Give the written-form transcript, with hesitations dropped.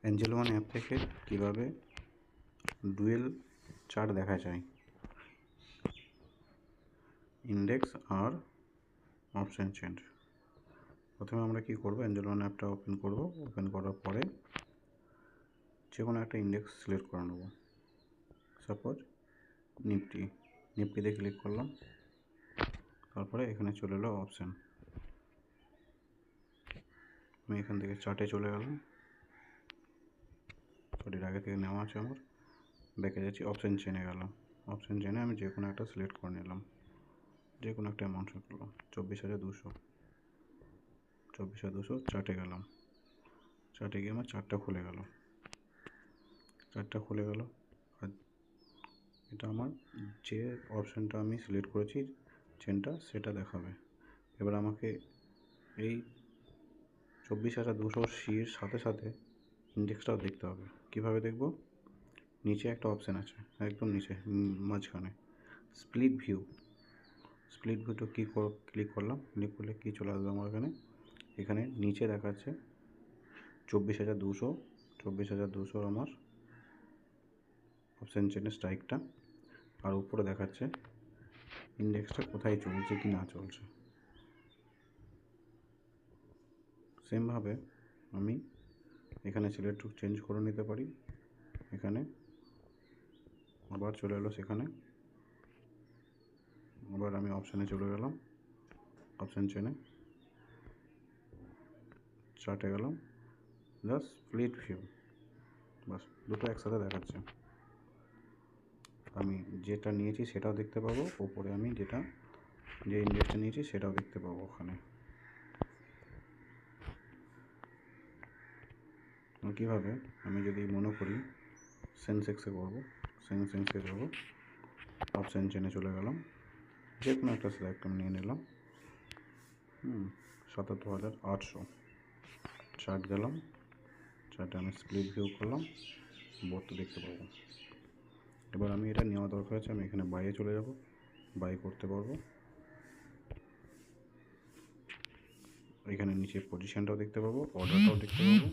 Angel one app থেকে কীভাবে dual chart দেখা যায়, ইন্ডেক্স আর অপশন চেঞ্জ। প্রথমে আমরা কি করব, এঞ্জেল ওয়ান অ্যাপটা ওপেন করব। ওপেন করার পরে যে কোনো একটা ইন্ডেক্স সিলেক্ট করে নেব। সাপোজ নিফটিতে ক্লিক করলাম। তারপরে এখানে চলে এলো অপশান। আমি এখান থেকে চার্টে চলে গেলাম। চার্টের আগে থেকে নেওয়া আছে আমার। ব্যাকে যাচ্ছি, অপশান চেনে গেলাম। অপশান চেনে আমি যে কোনো একটা সিলেক্ট করে নিলাম। যে কোনো একটা অ্যামাউন্ট সিলেক্ট করলাম, 24,200। চার্টে গেলাম। চার্টে গিয়ে আমার চার্টটা খুলে গেল। আর এটা আমার যে অপশানটা আমি সিলেক্ট করেছি চেনটা, সেটা দেখাবে। এবার আমাকে এই 24,200 সাথে সাথে ইন্ডেক্সটাও দেখতে হবে। কীভাবে দেখব? নিচে একটা অপশান আছে, একদম নিচে মাঝখানে স্প্লিট ভিউটা ক্লিক করলাম। ক্লিক করলে কী চলে আসবে আমার এখানে নিচে দেখাচ্ছে 24,200 আমার অপশান চেনের স্ট্রাইকটা। আর উপরে দেখাচ্ছে ইন্ডেক্সটা কোথায় চলছে কি না চলছে। সেমভাবে আমি এখানে সিলেক্ট চেঞ্জ করে নিতে পারি। এখানে আবার চলে এলো, সেখানে আবার আমি অপশানে চলে গেলাম। অপশান চেনে চার্টে গেলাম, জাস্ট স্প্লিট ভিউ, বাস দুটো একসাথে দেখাচ্ছে। আমি যেটা নিয়েছি সেটাও দেখতে পাবো, ওপরে আমি যে ইন্ডেক্সটা নিয়েছি সেটাও দেখতে পাবো ওখানে। কীভাবে, আমি যদি মনে করি সেন্সেক্সে করবো, সেন্সেক্সে যাবো, অপশান চেনে চলে গেলাম। যে কোনো একটা সিলেক্ট নিয়ে নিলাম। 77,800। চার্ট গেলাম, চার্টে আমি স্প্লিট ভিউ করলাম, বোর্ডটা দেখতে পাবো। এবার আমি এটা নেওয়া দরকার আছে, আমি এখানে বাইরে চলে যাব, বাই করতে পারবো। এখানে নিচে পজিশনটাও দেখতে পাবো, অর্ডারটাও দেখতে পাবো।